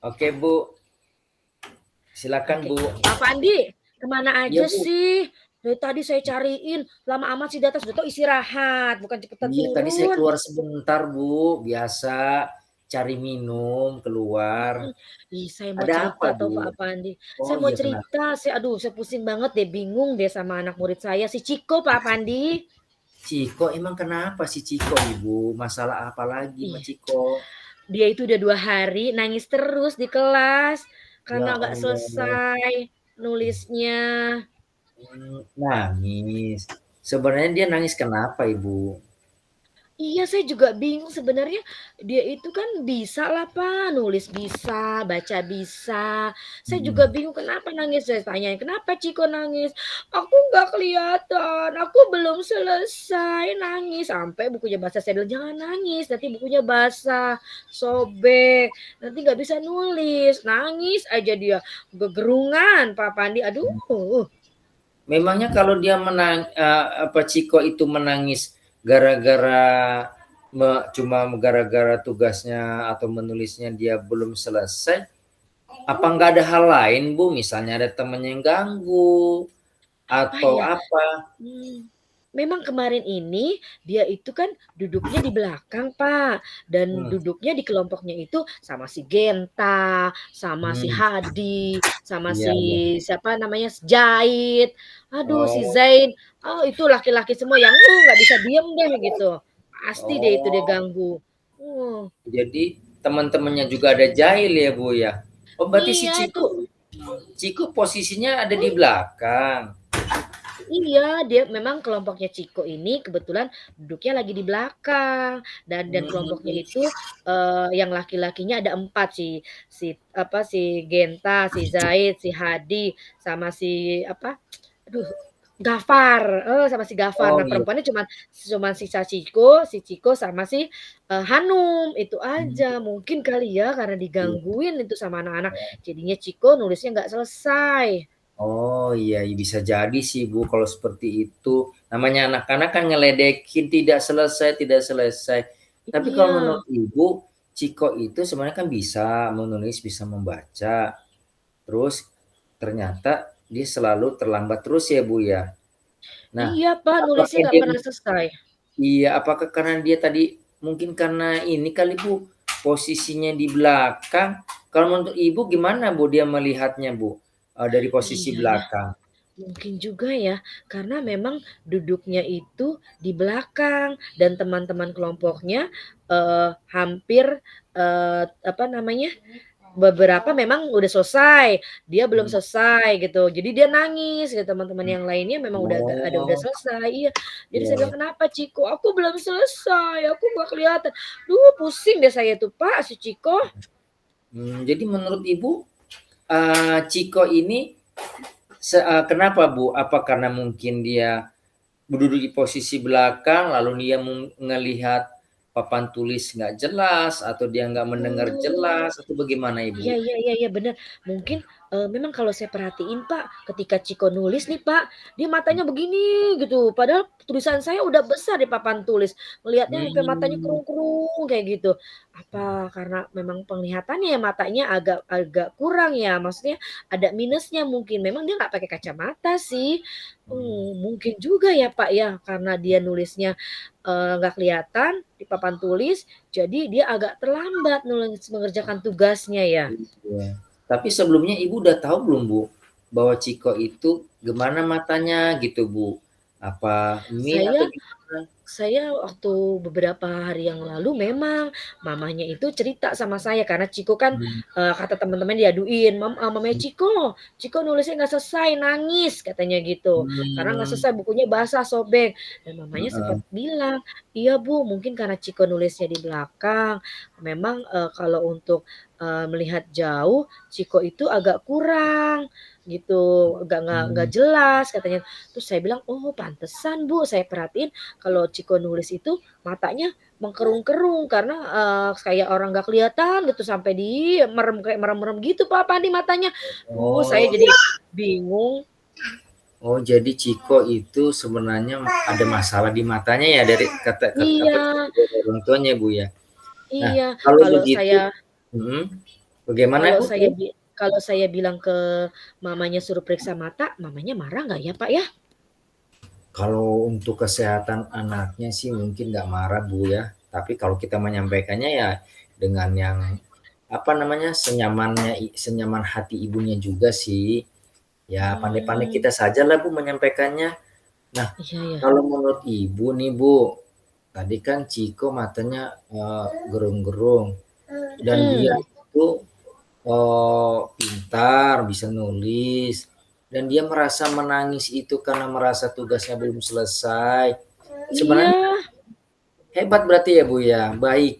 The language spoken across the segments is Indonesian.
Oke, Bu. Silakan, Oke. Bu. Pak Pandi, kemana Iya, aja Bu. sih? Dari tadi saya cariin, lama amat sih di atas, udah tau istirahat, bukan cepetan Iya, tadi saya turun. keluar sebentar, Bu. Biasa cari minum keluar. Mhm. Ih, saya mau Ada apa, cerita tahu Bu? Pak Pandi. Oh, Saya mau iya kenapa? cerita, saya pusing banget deh, bingung deh sama anak murid saya, si Ciko Pak Pandi. Ciko, emang kenapa si Ciko, Ibu? Masalah apa lagi sama Ih, Ciko? dia itu udah 2 hari nangis terus di kelas, Ya karena nggak Allah. selesai nulisnya. Nangis. Sebenarnya dia nangis kenapa, Ibu? Iya, saya juga bingung sebenarnya dia itu kan bisa lah Pak, nulis bisa, baca bisa. Saya juga Mhm. bingung kenapa nangis, saya tanyain, "Kenapa Ciko nangis?" "Aku nggak kelihatan, aku belum selesai nangis." Sampai bukunya basah, saya bilang, "Jangan nangis, nanti bukunya basah, sobek, nanti nggak bisa nulis." Nangis aja dia, gegerungan Pak Pandi, aduh. Memangnya kalau dia apa Ciko itu menangis gara-gara cuma gara-gara tugasnya atau menulisnya dia belum selesai, apa nggak ada hal lain, Bu? Misalnya ada temennya yang ganggu Apa atau ya? apa? Memang kemarin ini dia itu kan duduknya di belakang, Pak, dan Hmm, duduknya di kelompoknya itu sama si Genta, sama si hmm, Hadi, sama iya, si iya. siapa namanya, Jahit, aduh si Oh, Zain, oh itu laki-laki semua yang, nggak bisa diem deh gitu, pasti deh itu dia oh, ganggu. jadi teman-temannya juga ada jahil ya, Bu, ya? Oh, berarti si Iya itu. Ciko posisinya ada di belakang. Iya, dia memang kelompoknya Ciko ini kebetulan duduknya lagi di belakang dan kelompoknya Hmm, itu, yang laki-lakinya ada 4 si apa, si Genta, si Zaid, si Hadi, sama si apa, aduh, Gafar, sama si Gafar. oh, Nah, iya. perempuannya cuman sisa si Ciko sama si, Hanum, itu Hmm, aja. Mungkin kali ya karena iya. digangguin itu sama anak-anak, jadinya Ciko nulisnya nggak selesai. Oh, iya, bisa jadi sih, Bu, kalau seperti itu. Namanya anak-anak kan ngeledekin tidak selesai. Tapi kalau Iya. menurut Ibu, Ciko itu sebenarnya kan bisa menulis, bisa membaca. Terus ternyata dia selalu terlambat terus ya, Bu, ya. Nah, Iya, Pak, nulisnya apakah nggak dia pernah selesai. apakah karena dia tadi mungkin karena ini kali, Bu, posisinya di belakang. Kalau menurut Ibu gimana, Bu, dia melihatnya, Bu, dari posisi Iya ya, belakang? mungkin juga ya, karena memang duduknya itu di belakang dan teman-teman kelompoknya, hampir, apa namanya, beberapa memang udah selesai, dia belum Hmm. selesai gitu. Jadi dia nangis gitu, teman-teman yang lainnya memang udah Oh, selesai, iya. Jadi iya, saya iya. bilang, "Kenapa Ciko? Aku belum selesai, aku nggak kelihatan." Duh pusing deh saya tuh, Pak, si Ciko. Jadi menurut Ibu, Ciko ini kenapa, Bu? Apa karena mungkin dia duduk di posisi belakang, lalu dia ngelihat papan tulis nggak jelas, atau dia nggak mendengar Oh. jelas, atau bagaimana, Iya Ibu? iya iya iya, bener. Mungkin, memang kalau saya perhatiin, Pak, ketika Ciko nulis nih, Pak, dia matanya begini gitu, padahal tulisan saya udah besar di papan tulis, ngelihatnya sampai matanya Mmm, kerung-kerung kayak gitu. Apa karena memang penglihatannya ya matanya agak agak kurang ya, maksudnya ada minusnya mungkin, memang dia nggak pakai kacamata sih. Mungkin juga ya, Pak, ya, karena dia nulisnya, nggak kelihatan di papan tulis, jadi dia agak terlambat mengerjakan tugasnya ya? iya. Tapi sebelumnya Ibu udah tahu belum, Bu, bahwa Ciko itu gimana matanya gitu, Bu? Apa min atau Saya gimana? Saya waktu beberapa hari yang lalu memang mamanya itu cerita sama saya karena Ciko kan, Mmm, kata teman-teman diaduin, "Mamanya mhm, Ciko nulisnya nggak selesai, nangis," katanya gitu. Karena nggak mmm, selesai bukunya basah, sobek. Dan mamanya heeh. sempat bilang, "Iya Bu, mungkin karena Ciko nulisnya di belakang, memang, kalau untuk, melihat jauh, Ciko itu agak kurang," gitu, nggak Mmm, jelas," katanya. Terus saya bilang, "Oh pantesan Bu, saya perhatiin kalau Ciko nulis itu matanya mengkerung-kerung karena, kayak orang nggak kelihatan gitu sampai di merem kayak merem-merem gitu Pak Pandi matanya. Saya oh, jadi bingung. jadi Ciko itu sebenarnya ada masalah di matanya ya dari kata Iya dari orang tuanya, Bu, ya? Nah, iya, kalau kalau saya begitu mhm, Bagaimana Kalau Bu saya tadi? bi kalau saya bilang ke mamanya suruh periksa mata, mamanya marah nggak ya, Pak, ya? Kalau untuk kesehatan anaknya sih mungkin nggak marah Bu ya, tapi kalau kita menyampaikannya ya dengan yang, apa namanya, senyaman hati ibunya juga sih. Ya pandai-pandai Mmm, kita sajalah Bu menyampaikannya. Nah, iya ya. kalau menurut Ibu nih Bu, tadi kan Ciko matanya, gerung-gerung dan dia Mhm, itu, pintar, bisa nulis, dan dia merasa menangis itu karena merasa tugasnya belum selesai. iya Sebenarnya hebat berarti ya, Bu, ya? Baik,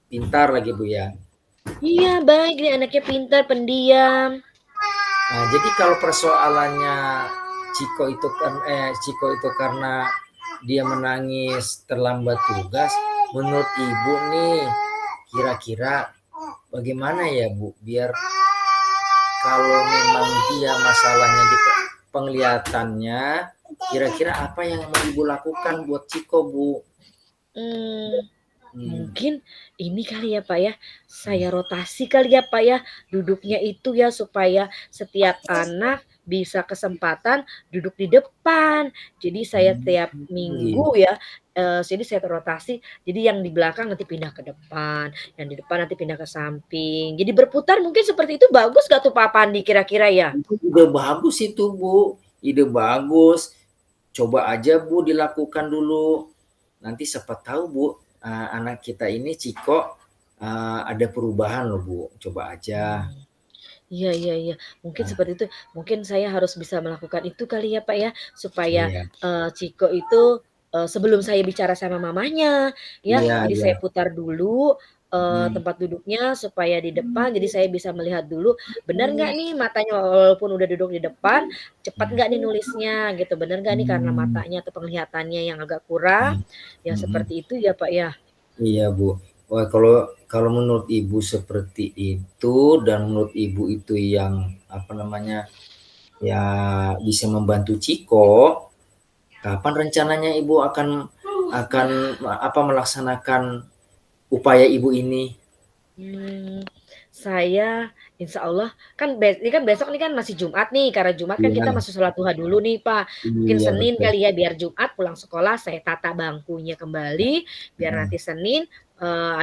pintar lagi, Bu, ya? iya, baik nih anaknya pintar, pendiam. Nah, jadi kalau persoalannya Ciko itu karena dia menangis terlambat tugas, menurut Ibu nih, kira-kira bagaimana ya, Bu, biar kalau memang dia masalahnya di penglihatannya, kira-kira apa yang mau Ibu lakukan buat Ciko, Bu? Mmm. Hmm. Mungkin ini kali ya, Pak, ya, saya rotasi kali ya, Pak, ya, duduknya itu ya, supaya setiap anak bisa kesempatan duduk di depan. Jadi saya tiap Gitu. minggu ya, jadi saya rotasi, jadi yang di belakang nanti pindah ke depan, yang di depan nanti pindah ke samping. Jadi berputar mungkin seperti itu bagus nggak tuh, Pak Pandi kira-kira ya? Itu ide bagus itu, Bu. Ide bagus. Coba aja, Bu, dilakukan dulu. Nanti siapa tahu, Bu, anak kita ini Ciko ada perubahan loh, Bu. Coba aja. Mmm. Iya iya iya, mungkin Nah, seperti itu. Mungkin saya harus bisa melakukan itu kali ya, Pak, ya, supaya, iya, Ciko itu, sebelum saya bicara sama mamanya, ya, iya, jadi iya. saya putar dulu, Hmm, tempat duduknya supaya di depan, jadi saya bisa melihat dulu, benar nggak nih matanya walaupun udah duduk di depan, cepat nggak nih nulisnya gitu, benar nggak nih karena hmm, matanya atau penglihatannya yang agak kurang, hmm, ya hmm. seperti itu ya, Pak, ya? Iya, Bu. Wah, kalau kalau menurut Ibu seperti itu dan menurut Ibu itu yang apa namanya ya bisa membantu Ciko, kapan rencananya Ibu akan apa melaksanakan upaya Ibu ini? Mmm, saya insya Allah kan ini kan besok nih kan masih Jumat nih, karena Jumat kan kita Iya, masih sholat duha dulu nih, Pak. Mungkin iya Senin betul. kali ya, biar Jumat pulang sekolah saya tata bangkunya kembali, biar Heeh. nanti Senin,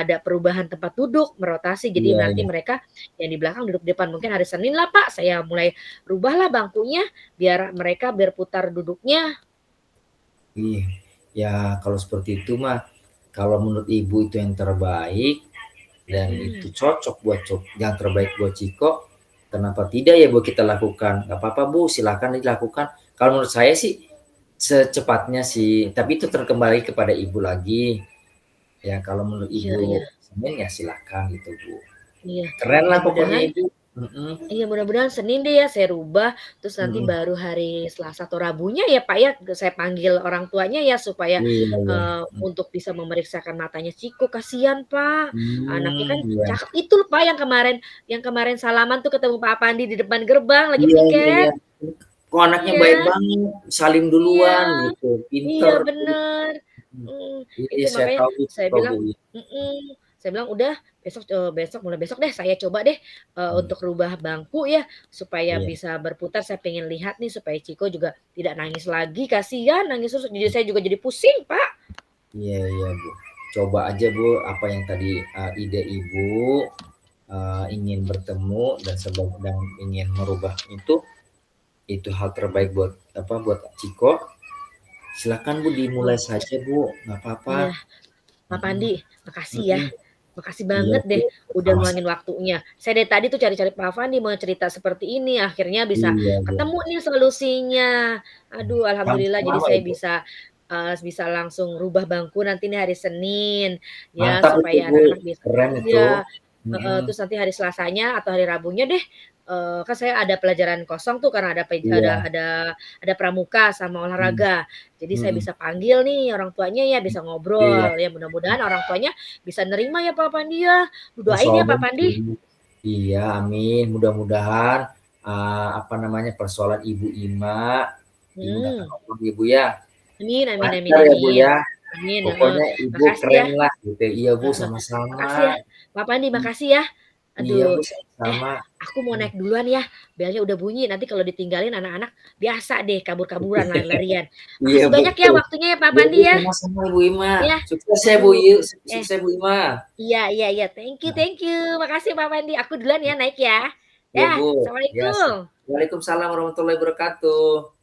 ada perubahan tempat duduk, merotasi. Jadi Iya, nanti iya. mereka yang di belakang duduk di depan. Mungkin hari Senin lah, Pak, saya mulai rubahlah bangkunya, biar mereka berputar duduknya. Iya. Ya kalau seperti itu mah, kalau menurut Ibu itu yang terbaik dan itu Mhm, cocok buat yang terbaik buat Ciko, kenapa tidak ya Bu kita lakukan? Nggak apa-apa Bu, silakan dilakukan. Kalau menurut saya sih secepatnya sih, tapi itu terkembali kepada Ibu lagi. Ya kalau menurut iya iya Ibu Senin ya silakan gitu Bu. iya, Keren lah pokoknya mudah-mudahan Ibu. Mhm, iya, mudah-mudahan Senin deh ya saya rubah, terus nanti mhm. baru hari Selasa atau Rabunya ya, Pak, ya, saya panggil orang tuanya ya supaya, Iya, iya. Mhm. untuk bisa memeriksakan matanya Ciko, kasihan, Pak, anaknya kan Iya. cakep itu loh, Pak, yang kemarin salaman tuh ketemu Pak Pandi di depan gerbang lagi Iya, iya, iya. piket. Kok anaknya baik Iya banget, salim iya duluan gitu, iya pinter tuh. bener, Mhm. mhm, Iya, itu iya saya makanya tahu saya itu, bilang Bu. saya bilang, "Udah mulai besok deh saya coba deh, Mhm. untuk rubah bangku ya, supaya Iya, bisa berputar, saya pengen lihat nih supaya Ciko juga tidak nangis lagi, kasihan nangis terus jadi saya juga jadi pusing, Pak." iya, iya, Bu. Coba aja, Bu, apa yang tadi, ide Ibu, ingin bertemu dan ingin merubah itu hal terbaik buat apa, buat Ciko, silakan, Bu, dimulai Wah, saja, Bu, nggak apa-apa. iya, Pak Mhm, Pandi, makasih ya, mhm. makasih Iya, banget Bu, deh udah sama-sama. ngeluangin waktunya. Saya dari tadi tuh cari-cari Pak Pandi mau cerita seperti ini, akhirnya bisa Iya, iya. ketemu nih solusinya. Aduh alhamdulillah jadi Sama-sama saya Ibu. bisa langsung rubah bangku nanti nih hari Senin, ya Mantap itu, supaya Bu, anak-anak bisa keren itu. iya, heeh, Mhm, terus nanti hari Selasanya atau hari Rabunya deh, kan saya ada pelajaran kosong tuh karena iya, ada pramuka sama mhm, olahraga. Jadi saya mhm. bisa panggil nih orang tuanya ya, bisa Iya. ngobrol, ya mudah-mudahan orang tuanya bisa nerima ya Pak Pandi ya. Doain Insya ya Allah Pak Pandi. Bu. Iya, amin. Mudah-mudahan, apa namanya, persoalan Ibu Ima dimudahkan Mhm, Allah ya, Bu, ya. amin amin amin Lancar ya, Bu, amin. ya. Amin, heeh. Pokoknya Ibu Makasih ya, keren lah gitu. Iya, Bu, heeh, sama-sama. makasih ya Pak Pandi, Mhm. makasih ya. Iya Aduh, Bu, eh sama. aku mau naik duluan ya, belnya udah bunyi, nanti kalau ditinggalin anak-anak biasa deh kabur-kaburan, lari-larian. Iya Makasih banyak ya betul. waktunya ya Pak Iya Bu, Pandi ya. sama-sama Ibu Ima. Ya, Sukses ya Bu aduh, Yu, eh sukses Bu Ima. iya iya iya, Nah, thank you, makasih Pak Pandi, aku duluan ya naik ya. iya Dah, Bu. Ya, Assalamualaikum. Waalaikumsalam warahmatullahi wabarakatuh.